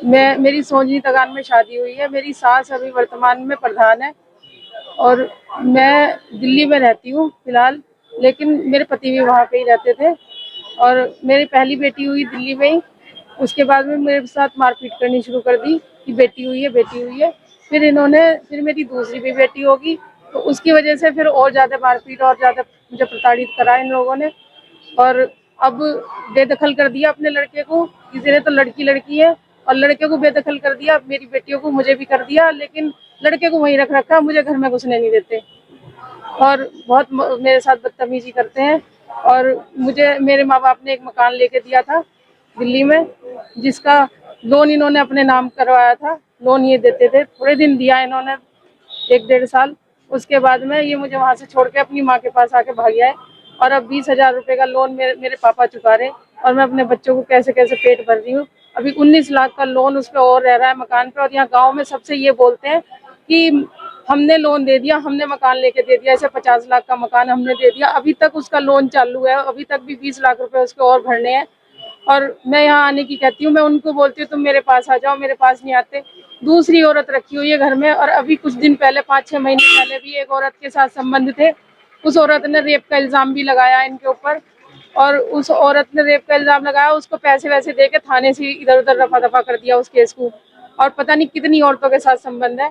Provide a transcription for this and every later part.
मेरी सोंजनी तगान में शादी हुई है। मेरी सास अभी वर्तमान में प्रधान है और मैं दिल्ली में रहती हूँ फिलहाल, लेकिन मेरे पति भी वहाँ पे ही रहते थे। और मेरी पहली बेटी हुई दिल्ली में ही। उसके बाद में मेरे साथ मारपीट करनी शुरू कर दी कि बेटी हुई है, बेटी हुई है। फिर मेरी दूसरी भी बेटी होगी, तो उसकी वजह से फिर और ज़्यादा मारपीट और ज़्यादा मुझे प्रताड़ित करा इन लोगों ने। और अब बेदखल कर दिया अपने लड़के को। किसी ने तो लड़की लड़की है और लड़के को बेदखल कर दिया, मेरी बेटियों को मुझे भी कर दिया, लेकिन लड़के को वहीं रख रखा, मुझे घर में घुसने नहीं देते और बहुत मेरे साथ बदतमीजी करते हैं। और मुझे मेरे माँ बाप ने एक मकान लेके दिया था दिल्ली में, जिसका लोन इन्होंने अपने नाम करवाया था। लोन ये देते थे, थोड़े दिन दिया इन्होंने, 1-1.5 साल। उसके बाद में ये मुझे वहाँ से छोड़ के अपनी माँ के पास आके भाग गया है। और अब 20,000 रुपये का लोन मेरे पापा चुका रहे और मैं अपने बच्चों को कैसे कैसे पेट भर रही हूँ। अभी 19 लाख का लोन उस पर और रह रहा है मकान पे। और यहाँ गांव में सबसे ये बोलते हैं कि हमने लोन दे दिया, हमने मकान लेके दे दिया, ऐसे 50 लाख का मकान हमने दे दिया। अभी तक उसका लोन चालू है, अभी तक भी 20 लाख रुपए उसके और भरने हैं। और मैं यहाँ आने की कहती हूँ, मैं उनको बोलती हूँ तुम मेरे पास आ जाओ, मेरे पास नहीं आते। दूसरी औरत रखी हुई है घर में। और अभी कुछ दिन पहले, 5-6 महीने पहले भी एक औरत के साथ संबंध थे। उस औरत ने रेप का इल्जाम भी लगाया इनके ऊपर। और उस औरत ने रेप का इल्जाम लगाया, उसको पैसे वैसे दे के थाने से इधर उधर रफा दफा कर दिया उस केस को। और पता नहीं कितनी औरतों के साथ संबंध है।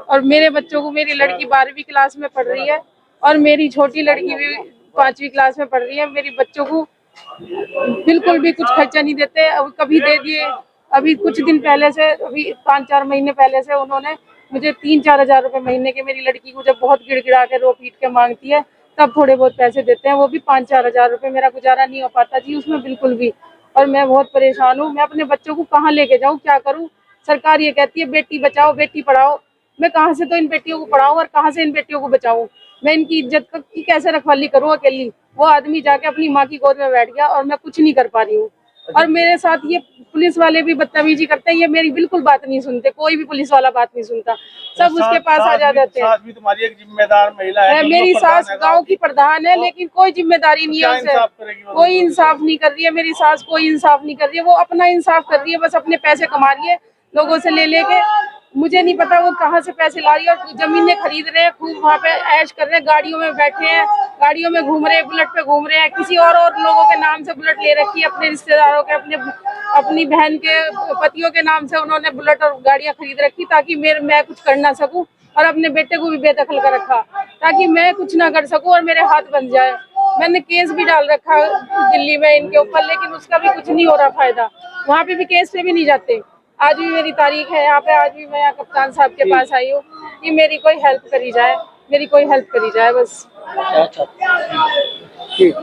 और मेरे बच्चों को, मेरी लड़की 12वीं क्लास में पढ़ रही है और मेरी छोटी लड़की भी 5वीं क्लास में पढ़ रही है। मेरी बच्चों को बिल्कुल भी कुछ खर्चा नहीं देते। अब कभी दे दिए, अभी कुछ दिन पहले से, अभी 5-4 महीने पहले से उन्होंने मुझे 3-4 हजार रुपए महीने के, मेरी लड़की को जब बहुत गिड़गिड़ा के रो पीट के मांगती है तब थोड़े बहुत पैसे देते हैं, वो भी 5-4 हजार रुपए। मेरा गुजारा नहीं हो पाता जी उसमें बिल्कुल भी। और मैं बहुत परेशान हूँ। मैं अपने बच्चों को कहाँ लेके जाऊँ, क्या करूँ? सरकार ये कहती है बेटी बचाओ बेटी पढ़ाओ। मैं कहाँ से तो इन बेटियों को पढ़ाऊँ और कहाँ से इन बेटियों को बचाऊँ? मैं इनकी इज्जत की कैसे रखवाली करूँ अकेली? वो आदमी जाके अपनी माँ की गोद में बैठ गया और मैं कुछ नहीं कर पा रही हूँ। और मेरे साथ ये पुलिस वाले भी बदतमीजी करते हैं। ये मेरी बिल्कुल बात नहीं सुनते, कोई भी पुलिस वाला बात नहीं सुनता, सब उसके पास आ जाते हैं। सास भी तुम्हारी एक जिम्मेदार महिला है, मेरी सास गांव की प्रधान है, लेकिन कोई जिम्मेदारी नहीं है उसे, कोई इंसाफ नहीं कर रही है। मेरी सास कोई इंसाफ नहीं कर रही है, वो अपना इंसाफ कर रही है, बस अपने पैसे कमा रही है लोगों से ले लेके। मुझे नहीं पता वो कहाँ से पैसे ला रही है। और जमीनें खरीद रहे हैं, खूब वहाँ पे ऐश कर रहे हैं, गाड़ियों में बैठे हैं, गाड़ियों में घूम रहे हैं, बुलेट पे घूम रहे हैं। किसी और लोगों के नाम से बुलेट ले रखी है, अपने रिश्तेदारों के, अपनी बहन के पतियों के नाम से उन्होंने बुलेट और गाड़ियां खरीद रखी, ताकि मैं कुछ कर ना सकूं। और अपने बेटे को भी बेदखल कर रखा ताकि मैं कुछ ना कर सकूं और मेरे हाथ बन जाए। मैंने केस भी डाल रखा दिल्ली में इनके ऊपर, लेकिन उसका भी कुछ नहीं हो रहा फायदा। वहाँ पे भी केस पे भी नहीं जाते। आज भी मेरी तारीख है यहाँ पे, आज भी मैं यहाँ कप्तान साहब के पास आई हूँ कि मेरी कोई हेल्प करी जाए, मेरी कोई हेल्प करी जाए बस। अच्छा, ठीक।